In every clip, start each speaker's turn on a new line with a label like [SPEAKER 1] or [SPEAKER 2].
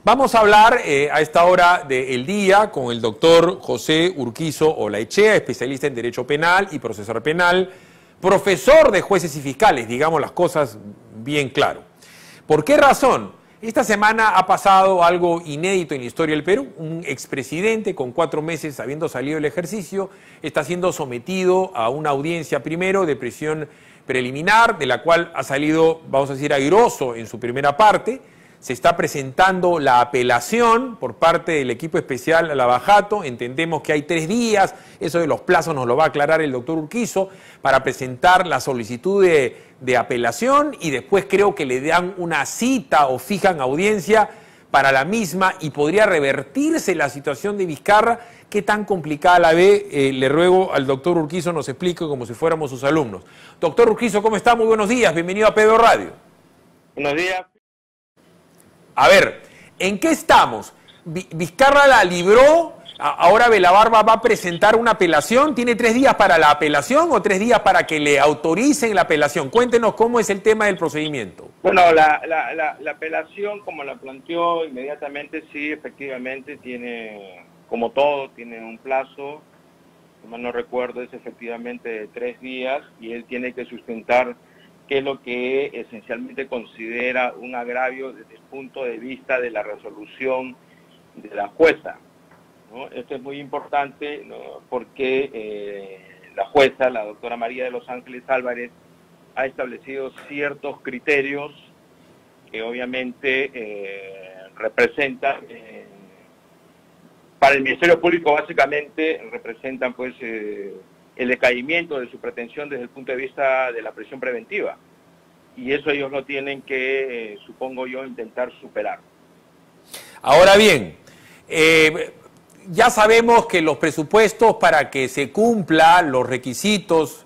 [SPEAKER 1] Vamos a hablar a esta hora del día con el doctor José Urquizo Olaechea, especialista en Derecho Penal y Procesal Penal, profesor de jueces y fiscales, digamos las cosas bien claro. ¿Por qué razón? Esta semana ha pasado algo inédito en la historia del Perú. Un expresidente con 4 meses habiendo salido del ejercicio está siendo sometido a una audiencia primero de prisión preliminar, de la cual ha salido, vamos a decir, airoso en su primera parte. Se está presentando la apelación por parte del equipo especial Lavajato. Entendemos que hay 3 días, eso de los plazos nos lo va a aclarar el doctor Urquizo, para presentar la solicitud de apelación, y después creo que le dan una cita o fijan audiencia para la misma y podría revertirse la situación de Vizcarra. ¿Qué tan complicada la ve? Le ruego al doctor Urquizo nos explique como si fuéramos sus alumnos. Doctor Urquizo, ¿cómo está? Muy buenos días, bienvenido a PBO Radio.
[SPEAKER 2] Buenos días.
[SPEAKER 1] A ver, ¿en qué estamos? Vizcarra la libró, ahora Belabarba va a presentar una apelación. ¿Tiene 3 días para la apelación o 3 días para que le autoricen la apelación? Cuéntenos cómo es el tema del procedimiento.
[SPEAKER 2] Bueno, la apelación, como la planteó inmediatamente, sí, efectivamente tiene, como todo, tiene un plazo. Si mal no recuerdo, es efectivamente de 3 días, y él tiene que sustentar qué es lo que esencialmente considera un agravio desde el punto de vista de la resolución de la jueza, ¿no? Esto es muy importante, ¿no? Porque la jueza, la doctora María de los Ángeles Álvarez, ha establecido ciertos criterios que obviamente representan, para el Ministerio Público básicamente representan pues el decaimiento de su pretensión desde el punto de vista de la prisión preventiva. Y eso ellos lo tienen que, supongo yo, intentar superar.
[SPEAKER 1] Ahora bien, ya sabemos que los presupuestos para que se cumplan los requisitos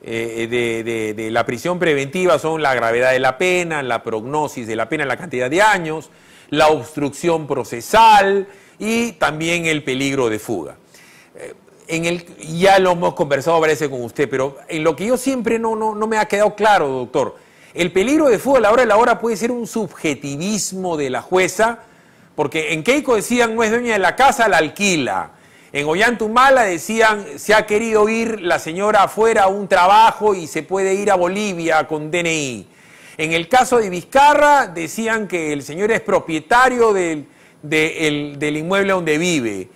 [SPEAKER 1] de la prisión preventiva son la gravedad de la pena, la prognosis de la pena, la cantidad de años, la obstrucción procesal y también el peligro de fuga. Ya lo hemos conversado varias veces con usted, pero en lo que yo siempre no me ha quedado claro, doctor, el peligro de fuga a la hora de la hora puede ser un subjetivismo de la jueza, porque en Keiko decían no es dueña de la casa, la alquila. En Ollantumala decían se ha querido ir la señora afuera a un trabajo y se puede ir a Bolivia con DNI. En el caso de Vizcarra decían que el señor es propietario del inmueble donde vive.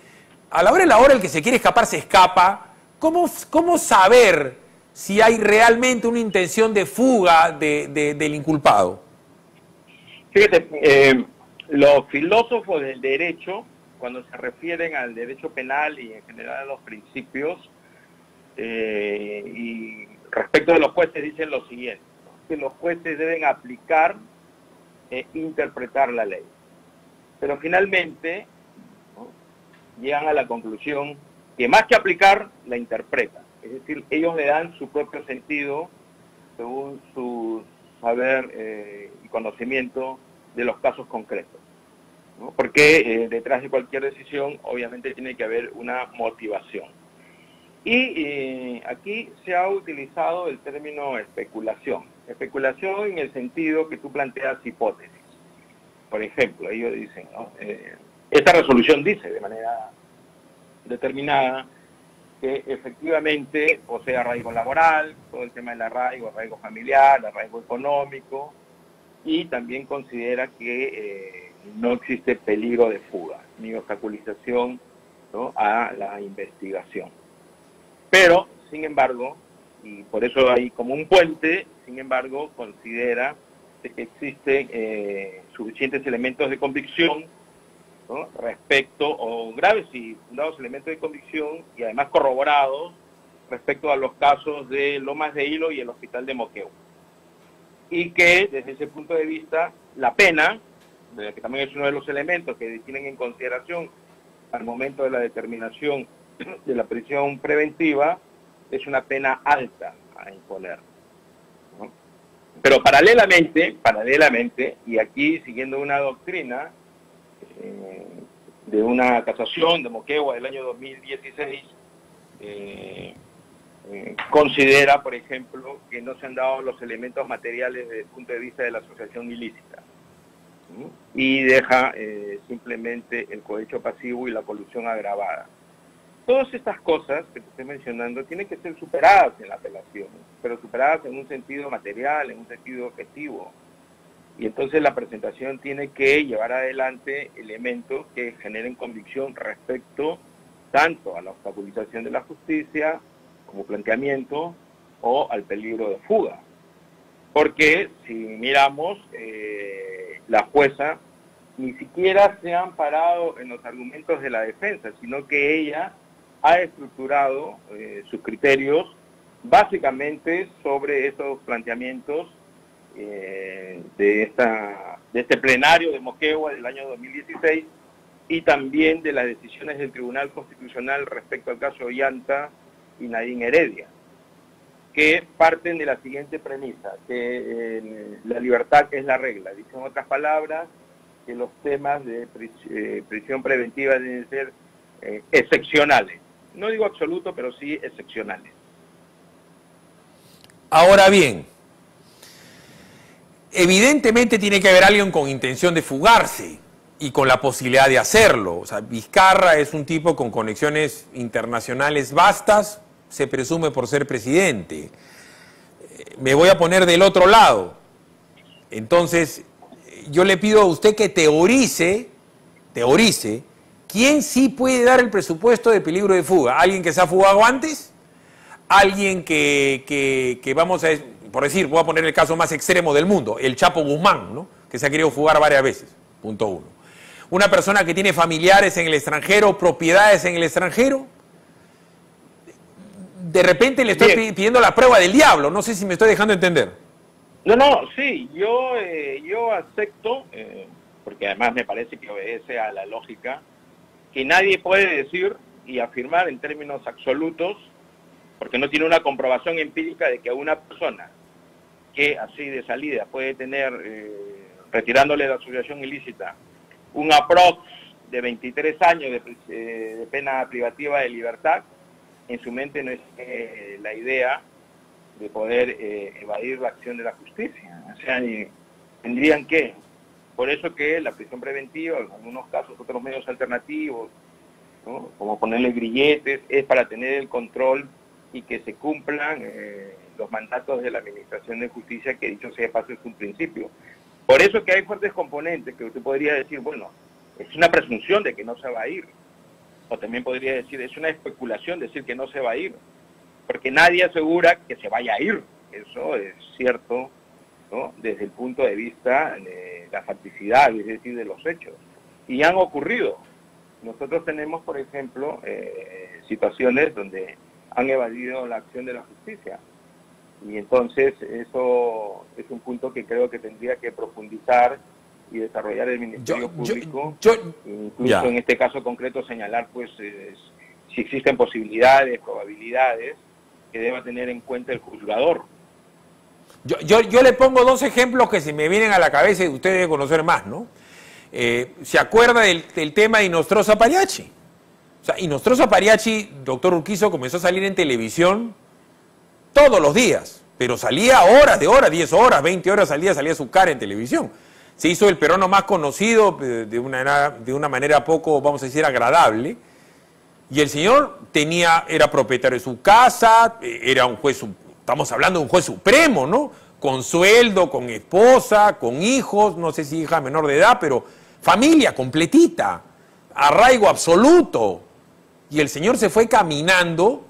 [SPEAKER 1] A la hora de la hora el que se quiere escapar se escapa. ¿Cómo saber si hay realmente una intención de fuga del inculpado?
[SPEAKER 2] Fíjate, los filósofos del derecho, cuando se refieren al derecho penal y en general a los principios, y respecto de los jueces dicen lo siguiente, ¿no? Que los jueces deben aplicar e interpretar la ley. Pero finalmente, ¿no?, llegan a la conclusión que más que aplicar, la interpretan. Es decir, ellos le dan su propio sentido según su saber y conocimiento de los casos concretos, ¿no? Porque detrás de cualquier decisión obviamente tiene que haber una motivación. Y aquí se ha utilizado el término especulación. Especulación en el sentido que tú planteas hipótesis. Por ejemplo, ellos dicen, ¿no?, esta resolución dice de manera determinada que efectivamente posee arraigo laboral, todo el tema del arraigo familiar, arraigo económico, y también considera que no existe peligro de fuga ni obstaculización, ¿no?, a la investigación. Pero, sin embargo, y por eso hay como un puente, sin embargo, considera que existen suficientes elementos de convicción, ¿no?, respecto, o graves y fundados elementos de convicción, y además corroborados respecto a los casos de Lomas de Hilo y el Hospital de Moquegua. Y que desde ese punto de vista, la pena, que también es uno de los elementos que tienen en consideración al momento de la determinación de la prisión preventiva, es una pena alta a imponer, ¿no? Pero paralelamente, y aquí siguiendo una doctrina de una casación de Moquegua del año 2016, considera, por ejemplo, que no se han dado los elementos materiales desde el punto de vista de la asociación ilícita, ¿no? Y deja simplemente el cohecho pasivo y la colusión agravada. Todas estas cosas que te estoy mencionando tienen que ser superadas en la apelación, pero superadas en un sentido material, en un sentido objetivo. Y entonces la presentación tiene que llevar adelante elementos que generen convicción respecto tanto a la obstaculización de la justicia como planteamiento o al peligro de fuga. Porque si miramos, la jueza ni siquiera se ha amparado en los argumentos de la defensa, sino que ella ha estructurado sus criterios básicamente sobre esos planteamientos de este plenario de Moquegua del año 2016 y también de las decisiones del Tribunal Constitucional respecto al caso Ollanta y Nadine Heredia, que parten de la siguiente premisa, que la libertad es la regla. Dicen otras palabras, que los temas de prisión preventiva deben ser excepcionales. No digo absoluto, pero sí excepcionales.
[SPEAKER 1] Ahora bien, evidentemente tiene que haber alguien con intención de fugarse y con la posibilidad de hacerlo. O sea, Vizcarra es un tipo con conexiones internacionales vastas, se presume por ser presidente. Me voy a poner del otro lado. Entonces, yo le pido a usted que teorice, ¿quién sí puede dar el presupuesto de peligro de fuga? ¿Alguien que se ha fugado antes? ¿Alguien que vamos a, por decir, voy a poner el caso más extremo del mundo, el Chapo Guzmán, ¿no? Que se ha querido fugar varias veces, punto uno. Una persona que tiene familiares en el extranjero, propiedades en el extranjero. De repente le estoy pidiendo la prueba del diablo, no sé si me estoy dejando entender.
[SPEAKER 2] No, sí, yo acepto, porque además me parece que obedece a la lógica, que nadie puede decir y afirmar en términos absolutos, porque no tiene una comprobación empírica de que una persona que así de salida puede tener, retirándole la asociación ilícita, un aprox de 23 años de pena privativa de libertad, en su mente no es la idea de poder evadir la acción de la justicia. O sea, tendrían que, por eso que la prisión preventiva, en algunos casos otros medios alternativos, ¿no? Como ponerle grilletes, es para tener el control y que se cumplan los mandatos de la Administración de Justicia, que dicho sea de paso es un principio. Por eso que hay fuertes componentes que usted podría decir, bueno, es una presunción de que no se va a ir. O también podría decir, es una especulación decir que no se va a ir, porque nadie asegura que se vaya a ir. Eso es cierto, ¿no? Desde el punto de vista de la facticidad, es decir, de los hechos. Y han ocurrido. Nosotros tenemos, por ejemplo, situaciones donde han evadido la acción de la justicia. Y entonces eso es un punto que creo que tendría que profundizar y desarrollar el Ministerio Público, incluso en este caso concreto señalar pues si existen posibilidades, probabilidades que deba tener en cuenta el juzgador.
[SPEAKER 1] Yo le pongo dos ejemplos que se me vienen a la cabeza y usted debe conocer más, ¿no? ¿Se acuerda del tema de Inostroza Pariachi? O sea, Inostroza Pariachi, doctor Urquizo, comenzó a salir en televisión todos los días, pero salía horas de horas, 10 horas, 20 horas al día, salía su cara en televisión. Se hizo el peruano más conocido de una manera poco, vamos a decir, agradable. Y el señor era propietario de su casa, era un juez, estamos hablando de un juez supremo, ¿no? Con sueldo, con esposa, con hijos, no sé si hija menor de edad, pero familia completita, arraigo absoluto. Y el señor se fue caminando,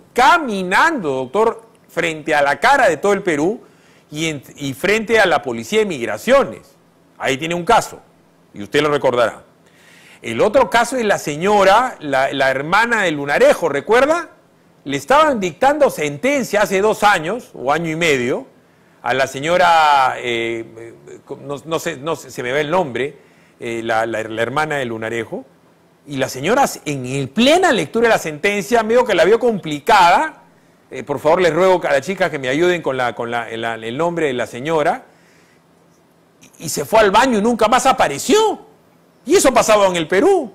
[SPEAKER 1] doctor, frente a la cara de todo el Perú y frente a la Policía de Migraciones. Ahí tiene un caso, y usted lo recordará. El otro caso es la señora, la hermana de Lunarejo, ¿recuerda? Le estaban dictando sentencia hace 2 años, o año y medio, a la señora, no sé, se me va el nombre, la hermana de Lunarejo, y la señora, en plena lectura de la sentencia, medio que la vio complicada. Por favor, les ruego a las chicas que me ayuden con el nombre de la señora, y se fue al baño y nunca más apareció. ¿Y eso pasaba en el Perú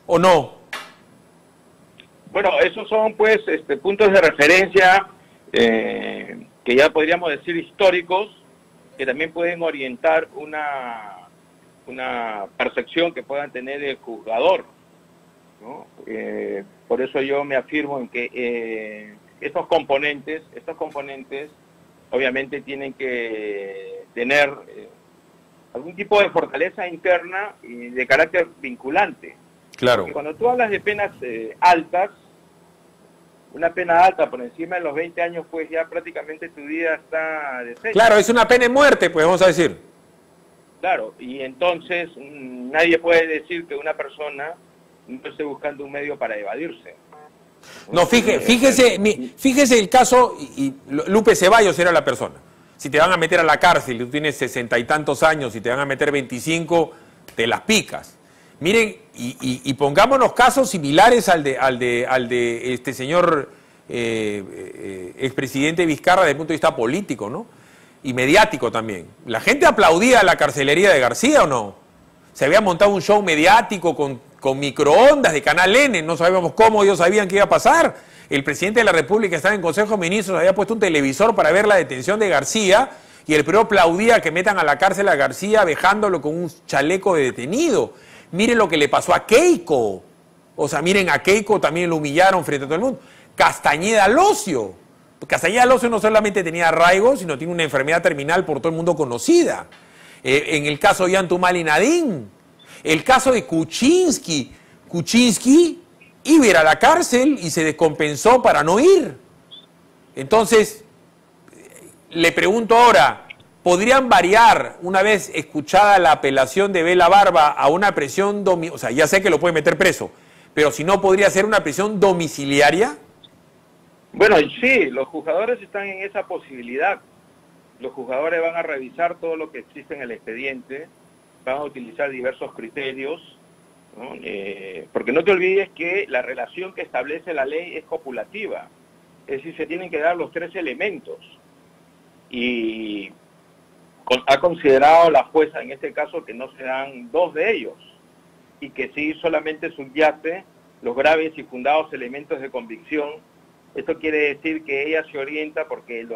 [SPEAKER 1] o no?
[SPEAKER 2] Bueno, esos son pues puntos de referencia que ya podríamos decir históricos, que también pueden orientar una percepción que puedan tener el juzgador, ¿no? Por eso yo me afirmo en que estos componentes obviamente tienen que tener algún tipo de fortaleza interna y de carácter vinculante.
[SPEAKER 1] Claro.
[SPEAKER 2] Porque cuando tú hablas de penas altas, una pena alta por encima de los 20 años, pues ya prácticamente tu vida está deshecha.
[SPEAKER 1] Claro, es una pena de muerte, pues vamos a decir.
[SPEAKER 2] Claro, y entonces nadie puede decir que una persona no esté buscando un medio para evadirse.
[SPEAKER 1] No, fíjese el caso, y Lupe Ceballos era la persona. Si te van a meter a la cárcel, tú tienes 60 y tantos años, y te van a meter 25, te las picas. Miren, y pongámonos casos similares al de este señor expresidente Vizcarra desde el punto de vista político, ¿no? Y mediático también. ¿La gente aplaudía la carcelería de García o no? Se había montado un show mediático con microondas de Canal N, no sabíamos cómo ellos sabían qué iba a pasar. El presidente de la República estaba en Consejo de Ministros, había puesto un televisor para ver la detención de García, y el Perú aplaudía que metan a la cárcel a García vejándolo con un chaleco de detenido. Miren lo que le pasó a Keiko. O sea, miren, a Keiko también lo humillaron frente a todo el mundo. Castañeda Locio. Castañeda Locio no solamente tenía arraigo, sino tiene una enfermedad terminal por todo el mundo conocida. En el caso de Yantumali Nadín. El caso de Kuczynski. Kuczynski iba a ir a la cárcel y se descompensó para no ir. Entonces, le pregunto ahora, ¿podrían variar, una vez escuchada la apelación de Bela Barba, a una prisión domiciliaria? O sea, ya sé que lo puede meter preso, pero si no, ¿podría ser una prisión domiciliaria?
[SPEAKER 2] Bueno, sí, los juzgadores están en esa posibilidad. Los juzgadores van a revisar todo lo que existe en el expediente, van a utilizar diversos criterios, ¿no? Porque no te olvides que la relación que establece la ley es copulativa, es decir, se tienen que dar los 3 elementos. Y ha considerado la jueza en este caso que no se dan 2 de ellos, y que sí solamente subyace los graves y fundados elementos de convicción. Esto quiere decir que ella se orienta porque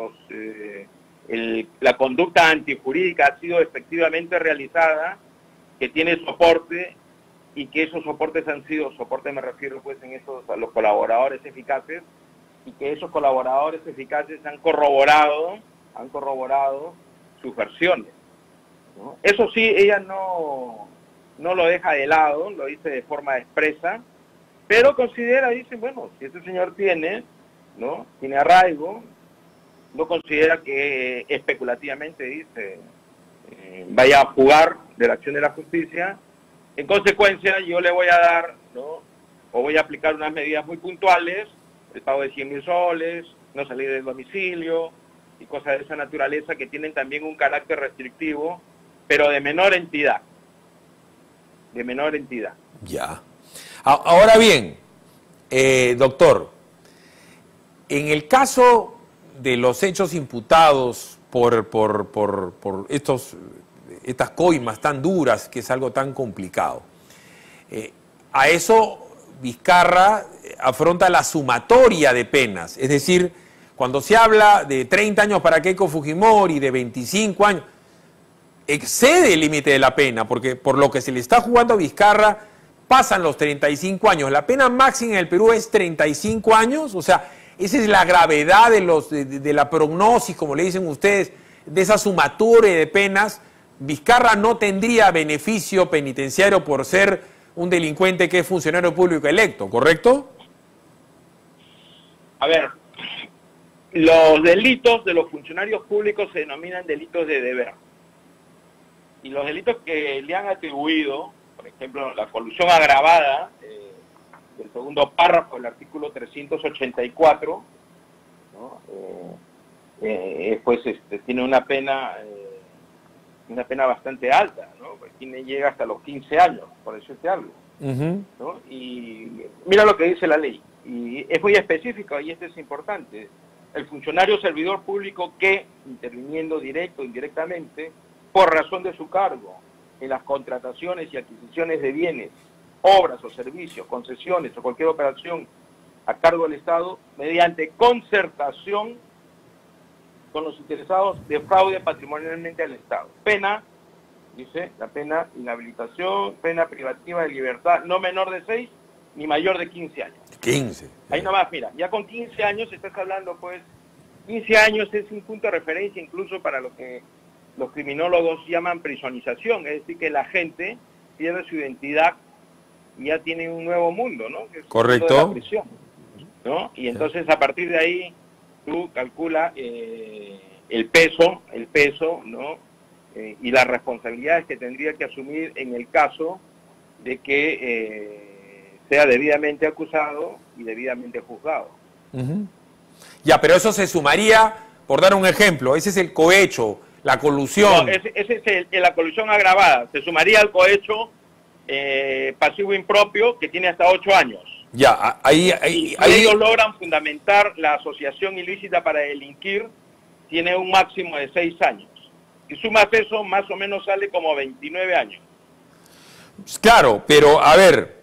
[SPEAKER 2] la conducta antijurídica ha sido efectivamente realizada, que tiene soporte, y que esos soportes han sido, soporte me refiero pues en esos a los colaboradores eficaces, y que esos colaboradores eficaces han corroborado sus versiones, ¿no? Eso sí, ella no lo deja de lado, lo dice de forma expresa, pero considera, dice, bueno, si este señor tiene arraigo, no considera que especulativamente, dice, vaya a jugar de la acción de la justicia. En consecuencia, yo le voy a dar, o voy a aplicar unas medidas muy puntuales, el pago de 100.000 soles, no salir del domicilio, y cosas de esa naturaleza que tienen también un carácter restrictivo, pero de menor entidad.
[SPEAKER 1] Ya. Ahora bien, doctor, en el caso de los hechos imputados por estas coimas tan duras, que es algo tan complicado, a eso Vizcarra afronta la sumatoria de penas, es decir, cuando se habla de 30 años para Keiko Fujimori, de 25 años, excede el límite de la pena, porque por lo que se le está jugando a Vizcarra, pasan los 35 años. La pena máxima en el Perú es 35 años, o sea, esa es la gravedad de la prognosis, como le dicen ustedes, de esa sumatoria de penas. Vizcarra no tendría beneficio penitenciario por ser un delincuente que es funcionario público electo, ¿correcto?
[SPEAKER 2] A ver, los delitos de los funcionarios públicos se denominan delitos de deber. Y los delitos que le han atribuido, por ejemplo, la colusión agravada, del segundo párrafo del artículo 384, ¿no? Pues tiene una pena bastante alta, ¿no? Pues llega hasta los 15 años, por decirte algo. ¿No? Y mira lo que dice la ley, y es muy específico, y esto es importante. El funcionario servidor público que, interviniendo directo o indirectamente, por razón de su cargo, en las contrataciones y adquisiciones de bienes, obras o servicios, concesiones o cualquier operación a cargo del Estado, mediante concertación con los interesados, defraude patrimonialmente al Estado. Pena Dice la pena inhabilitación, pena privativa de libertad, no menor de 6 ni mayor de 15 años.
[SPEAKER 1] 15.
[SPEAKER 2] Ahí nomás, mira, ya con 15 años estás hablando, pues, 15 años es un punto de referencia incluso para lo que los criminólogos llaman prisonización, es decir, que la gente pierde su identidad y ya tiene un nuevo mundo, ¿no? Que es
[SPEAKER 1] correcto.
[SPEAKER 2] el mundo de la prisión, ¿no? Y entonces a partir de ahí tú calculas el peso, ¿no? Y las responsabilidades que tendría que asumir en el caso de que sea debidamente acusado y debidamente juzgado.
[SPEAKER 1] Ya, pero eso se sumaría, por dar un ejemplo, ese es el cohecho, la colusión.
[SPEAKER 2] No, ese es la colusión agravada, se sumaría al cohecho pasivo impropio que tiene hasta 8 años.
[SPEAKER 1] Ya, ahí
[SPEAKER 2] ellos logran fundamentar la asociación ilícita para delinquir, tiene un máximo de 6 años. Si sumas eso, más o menos sale como 29 años.
[SPEAKER 1] Claro, pero a ver,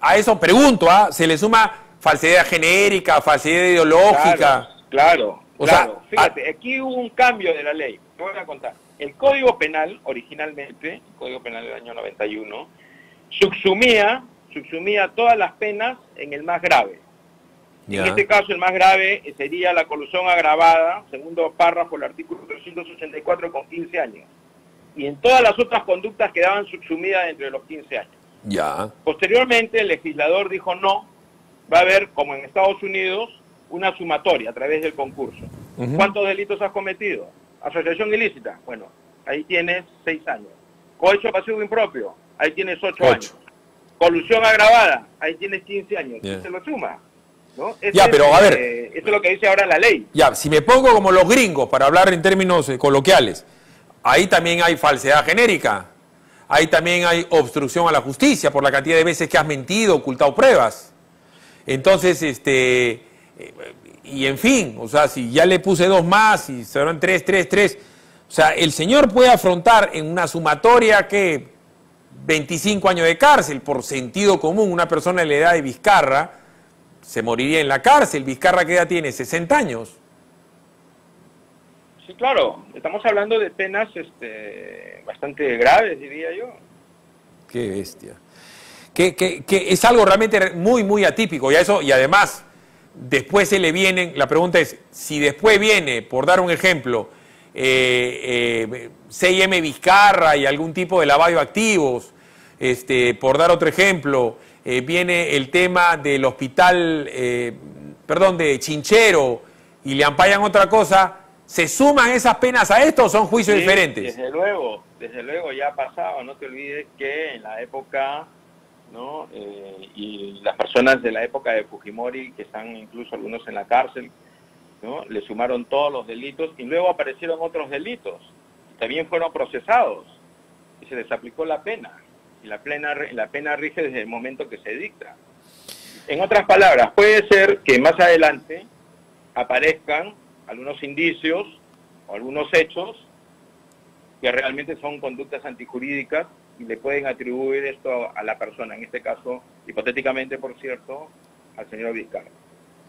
[SPEAKER 1] a eso pregunto, ¿se le suma falsedad genérica, falsedad ideológica?
[SPEAKER 2] Claro.
[SPEAKER 1] O sea,
[SPEAKER 2] fíjate, aquí hubo un cambio de la ley, te voy a contar. El Código Penal, originalmente, el Código Penal del año 91, subsumía todas las penas en el más grave.
[SPEAKER 1] Ya.
[SPEAKER 2] En este caso, el más grave sería la colusión agravada, segundo párrafo del artículo 384 con 15 años. Y en todas las otras conductas quedaban subsumidas entre los 15 años.
[SPEAKER 1] Ya.
[SPEAKER 2] Posteriormente, el legislador dijo no, va a haber, como en Estados Unidos, una sumatoria a través del concurso. ¿Cuántos delitos has cometido? Asociación ilícita, bueno, ahí tienes 6 años. Cohecho pasivo impropio, ahí tienes 8 años. Colusión agravada, ahí tienes 15 años. Y se lo suma, ¿no?
[SPEAKER 1] Ya, pero a ver.
[SPEAKER 2] Eso es lo que dice ahora la ley.
[SPEAKER 1] Ya, si me pongo como los gringos, para hablar en términos coloquiales, ahí también hay falsedad genérica. Ahí también hay obstrucción a la justicia por la cantidad de veces que has mentido, ocultado pruebas. Entonces, y en fin, o sea, si ya le puse 2 más y serán 3, o sea, el señor puede afrontar en una sumatoria que 25 años de cárcel por sentido común. Una persona de la edad de Vizcarra se moriría en la cárcel. Vizcarra, ¿qué edad tiene? 60 años.
[SPEAKER 2] Sí, claro, estamos hablando de penas bastante graves, diría yo.
[SPEAKER 1] Qué bestia. Que es algo realmente muy, muy atípico. Y además, después se le vienen, la pregunta es, si después viene, por dar un ejemplo, C&M Vizcarra y algún tipo de lavado de activos, por dar otro ejemplo, viene el tema del hospital, de Chinchero, y le ampayan otra cosa, ¿se suman esas penas a esto o son juicios diferentes?
[SPEAKER 2] Desde luego ya ha pasado. No te olvides que en la época, ¿no? Y las personas de la época de Fujimori, que están incluso algunos en la cárcel, ¿no? Le sumaron todos los delitos y luego aparecieron otros delitos. También fueron procesados y se les aplicó la pena. Y la pena rige desde el momento que se dicta. En otras palabras, puede ser que más adelante aparezcan algunos indicios o algunos hechos que realmente son conductas antijurídicas y le pueden atribuir esto a la persona, en este caso, hipotéticamente, por cierto, al señor Vizcarra.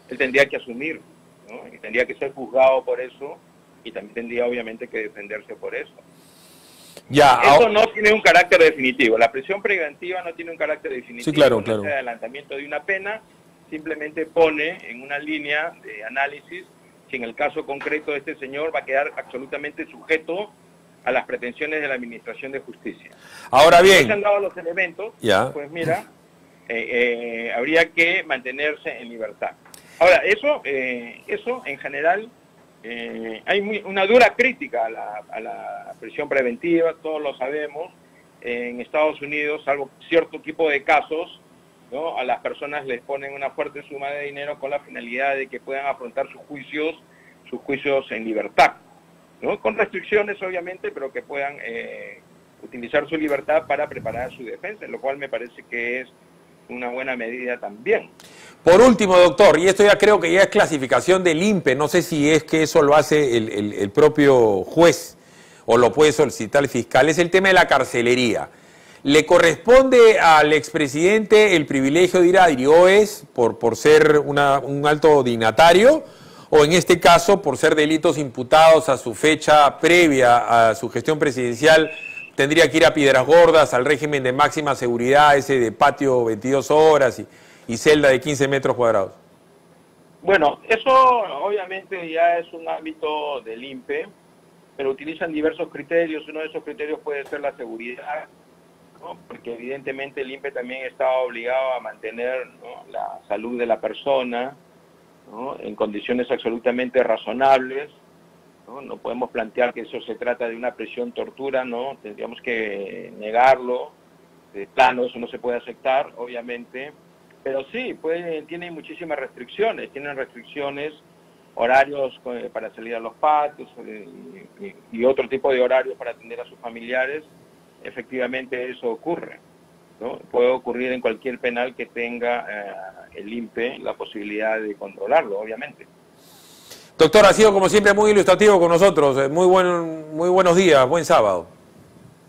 [SPEAKER 2] Él tendría que asumir, ¿no? Y tendría que ser juzgado por eso y también tendría obviamente que defenderse por eso.
[SPEAKER 1] Ya,
[SPEAKER 2] eso no tiene un carácter definitivo. La prisión preventiva no tiene un carácter definitivo.
[SPEAKER 1] Sí, claro.
[SPEAKER 2] No es el adelantamiento de una pena, simplemente pone en una línea de análisis si en el caso concreto de este señor va a quedar absolutamente sujeto a las pretensiones de la Administración de Justicia.
[SPEAKER 1] Ahora bien,
[SPEAKER 2] si se han dado los elementos, pues mira, habría que mantenerse en libertad. Ahora, eso en general, hay una dura crítica a la prisión preventiva, todos lo sabemos. En Estados Unidos, salvo cierto tipo de casos, ¿no? A las personas les ponen una fuerte suma de dinero con la finalidad de que puedan afrontar sus juicios en libertad, ¿no? Con restricciones obviamente, pero que puedan utilizar su libertad para preparar su defensa, lo cual me parece que es una buena medida también.
[SPEAKER 1] Por último, doctor, y esto ya creo que ya es clasificación del INPE, no sé si es que eso lo hace el propio juez o lo puede solicitar el fiscal, es el tema de la carcelería. ¿Le corresponde al expresidente el privilegio de ir a Dirioes por ser un alto dignatario? o en este caso, por ser delitos imputados a su fecha previa a su gestión presidencial, tendría que ir a Piedras Gordas, al régimen de máxima seguridad, ese de patio 22 horas y celda de 15 metros cuadrados?
[SPEAKER 2] Bueno, eso obviamente ya es un ámbito del INPE, pero utilizan diversos criterios. Uno de esos criterios puede ser la seguridad, ¿no? Porque evidentemente el INPE también está obligado a mantener, ¿no?, la salud de la persona, ¿no?, en condiciones absolutamente razonables, ¿no? No podemos plantear que eso se trata de una prisión tortura, ¿no? Tendríamos que negarlo, de plano eso no se puede aceptar, obviamente, pero sí, tienen muchísimas restricciones, tienen restricciones, horarios para salir a los patios y otro tipo de horarios para atender a sus familiares. Efectivamente eso ocurre, ¿no? Puede ocurrir en cualquier penal que tenga el INPE la posibilidad de controlarlo, obviamente.
[SPEAKER 1] Doctor, ha sido como siempre muy ilustrativo con nosotros. Muy buenos días, buen sábado.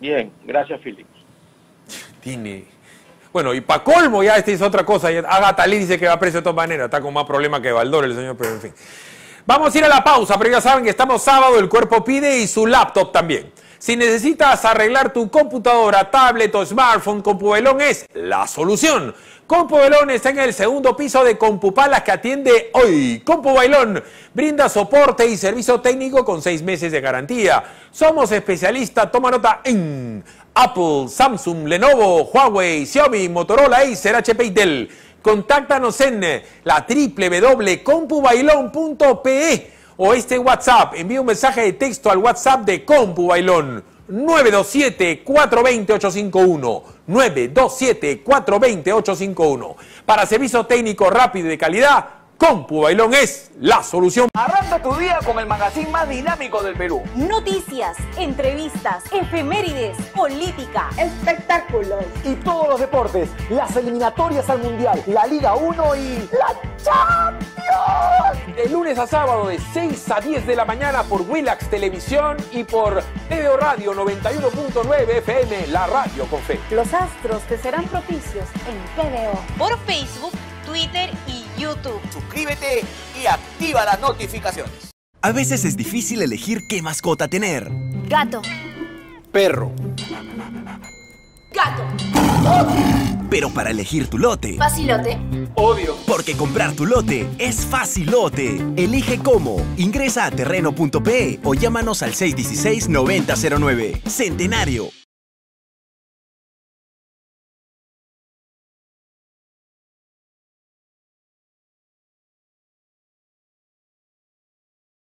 [SPEAKER 2] Bien, gracias, Félix.
[SPEAKER 1] Bueno, y para colmo, ya esta es otra cosa. Agatha Lee dice que va preso de todas maneras. Está con más problemas que Baldor, el señor, pero en fin. Vamos a ir a la pausa, pero ya saben que estamos sábado, el cuerpo pide y su laptop también. Si necesitas arreglar tu computadora, tablet o smartphone, CompuBailón es la solución. CompuBailón está en el segundo piso de CompuPalas que atiende hoy. CompuBailón brinda soporte y servicio técnico con 6 meses de garantía. Somos especialistas, toma nota, en Apple, Samsung, Lenovo, Huawei, Xiaomi, Motorola, Acer, HP y Dell. Contáctanos en la www.compubailon.pe o este WhatsApp. Envía un mensaje de texto al WhatsApp de CompuBailón 927-420-851. 927-420-851. Para servicio técnico rápido y de calidad, CompuBailón es la solución.
[SPEAKER 3] Arranca tu día con el magazine más dinámico del Perú.
[SPEAKER 4] Noticias, entrevistas, efemérides, política,
[SPEAKER 5] espectáculos
[SPEAKER 3] y todos los deportes, las eliminatorias al Mundial, la Liga 1 y la Champions. De lunes a sábado de 6 a 10 de la mañana por Willax Televisión y por TVO Radio 91.9 FM, la radio con fe.
[SPEAKER 4] Los astros te serán propicios en TVO. Por Facebook, Twitter y YouTube.
[SPEAKER 3] Suscríbete y activa las notificaciones.
[SPEAKER 6] A veces es difícil elegir qué mascota tener.
[SPEAKER 4] Gato.
[SPEAKER 6] Perro.
[SPEAKER 4] Gato.
[SPEAKER 6] Pero para elegir tu lote...
[SPEAKER 4] Facilote.
[SPEAKER 3] Obvio.
[SPEAKER 6] Porque comprar tu lote es facilote. Elige cómo. Ingresa a terreno.pe o llámanos al 616-9009. Centenario.